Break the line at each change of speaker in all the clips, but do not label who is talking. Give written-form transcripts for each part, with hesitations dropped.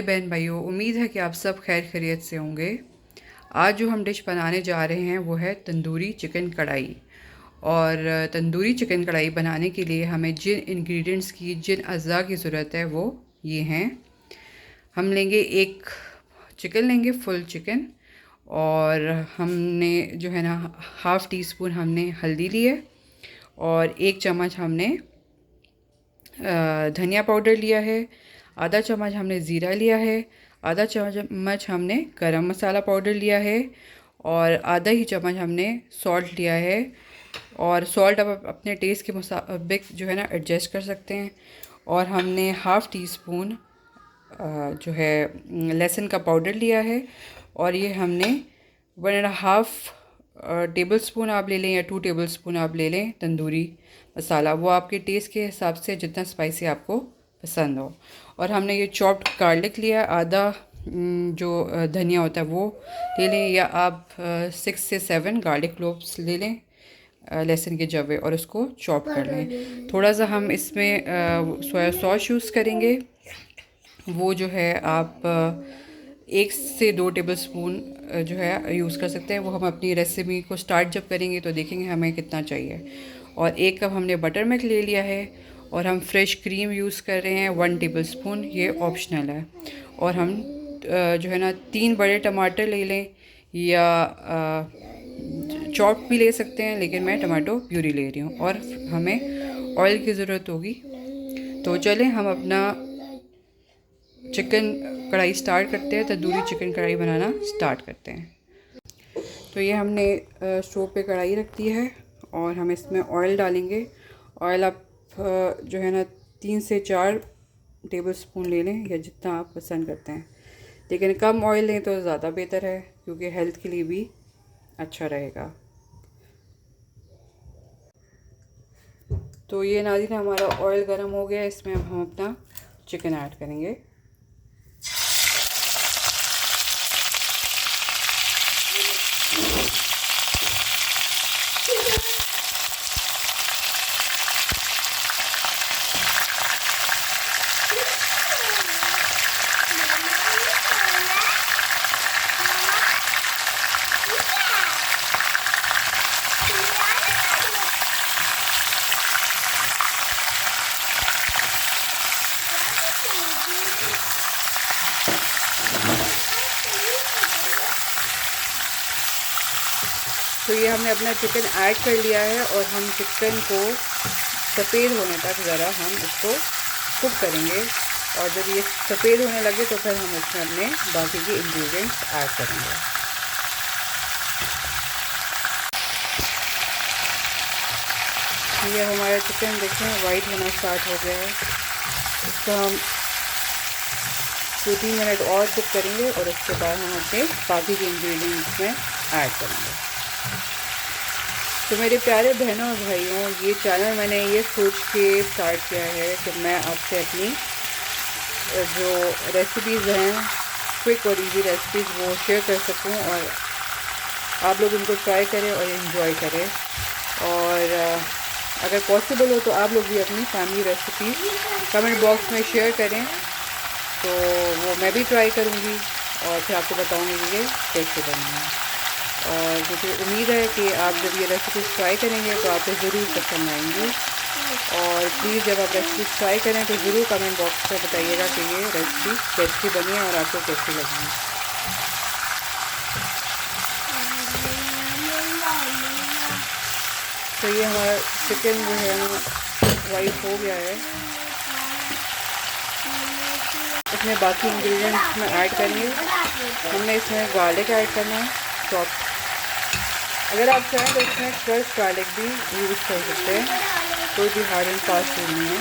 बहन भाइयों, उम्मीद है कि आप सब खैर खैरियत से होंगे। आज जो हम डिश बनाने जा रहे हैं वो है तंदूरी चिकन कढ़ाई। और तंदूरी चिकन कढ़ाई बनाने के लिए हमें जिन इंग्रेडिएंट्स की, जिन अज़्ज़ा की ज़रूरत है वो ये हैं। हम लेंगे एक चिकन लेंगे, फुल चिकन, और हमने जो है ना हाफ़ टी स्पून हमने हल्दी ली है, और 1 चम्मच हमने धनिया पाउडर लिया है, आधा चम्मच हमने ज़ीरा लिया है, आधा चम्मच हमने गरम मसाला पाउडर लिया है, और आधा ही चम्मच हमने सॉल्ट लिया है। और सॉल्ट आप अपने टेस्ट के मुताबिक जो है ना एडजस्ट कर सकते हैं। और हमने हाफ़ टी स्पून जो है लहसुन का पाउडर लिया है, और ये हमने 1.5 टेबल स्पून आप ले लें या 2 टेबल स्पून आप ले लें तंदूरी मसाला, वो आपके टेस्ट के हिसाब से जितना स्पाइसी आपको पसंद हो। और हमने ये चॉप्ड गार्लिक लिया, आधा जो धनिया होता है वो ले लें, या आप 6 से 7 गार्लिक क्लोव्स ले लें, लहसुन के जवे, और उसको चॉप कर लें। थोड़ा सा हम इसमें सोया सॉस यूज़ करेंगे, वो जो है आप 1 से 2 टेबल स्पून जो है यूज़ कर सकते हैं। वो हम अपनी रेसिपी को स्टार्ट जब करेंगे तो देखेंगे हमें कितना चाहिए। और 1 कप हमने बटर मिल्क ले लिया है, और हम फ्रेश क्रीम यूज़ कर रहे हैं 1 टेबल स्पून, ये ऑप्शनल है। और हम जो है ना 3 बड़े टमाटर ले लें, या चॉप भी ले सकते हैं, लेकिन मैं टमाटो प्यूरी ले रही हूँ। और हमें ऑयल की ज़रूरत होगी। तो चलें हम अपना चिकन कढ़ाई स्टार्ट करते हैं, तंदूरी चिकन कढ़ाई बनाना स्टार्ट करते हैं। तो ये हमने स्टोव पे कढ़ाई रख दी है, और हम इसमें ऑयल डालेंगे। ऑयल आप जो है ना 3 से 4 टेबल स्पून ले लें, या जितना आप पसंद करते हैं, लेकिन कम ऑयल लें तो ज़्यादा बेहतर है, क्योंकि हेल्थ के लिए भी अच्छा रहेगा। तो ये नाज़रीन हमारा ऑयल गर्म हो गया, इसमें अब हम अपना चिकन ऐड करेंगे। तो ये हमने अपना चिकन ऐड कर लिया है, और हम चिकन को सफ़ेद होने तक ज़रा हम इसको कुक करेंगे। और जब ये सफ़ेद होने लगे तो फिर हम इसमें अपने बाकी के इंग्रेडिएंट्स ऐड करेंगे। ये हमारा चिकन देखें वाइट होना स्टार्ट हो गया है। इसको हम 2-3 मिनट और कुक करेंगे, और उसके बाद हम अपने बाकी के इंग्रेडिएंट्स में ऐड करेंगे। तो मेरे प्यारे बहनों और भाइयों, ये चैनल मैंने ये सोच के स्टार्ट किया है कि मैं आपसे अपनी जो रेसिपीज़ हैं, क्विक और इजी रेसिपीज़, वो शेयर कर सकूं, और आप लोग उनको ट्राई करें और एंजॉय करें। और अगर पॉसिबल हो तो आप लोग भी अपनी फैमिली रेसिपीज़ कमेंट बॉक्स में शेयर करें, तो वो मैं भी ट्राई करूँगी, और फिर आपको बताऊँगी कि ये कैसे बनी है। और मुझे उम्मीद है कि आप जब ये रेसिपी ट्राई करेंगे तो आपको ज़रूर पसंद आएंगी। और प्लीज़ जब आप रेसिपी ट्राई करें तो ज़रूर कमेंट बॉक्स में बताइएगा कि ये रेसिपी कैसी बनी है और आपको कैसी लगी है। तो ये हमारा चिकन जो है ना वाइट हो गया है। इसमें बाकी इंग्रेडिएंट्स में ऐड करेंगे। हमने इसमें गार्लिक ऐड करना है, चॉप। अगर आप चाहें तो इसमें क्रश गार्लिक भी यूज़ कर सकते हैं, कोई भी हार्ड एंड फास्ट नहीं है।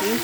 3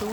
2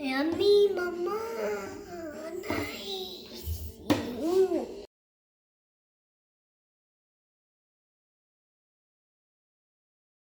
Yummy, Mama. Nice.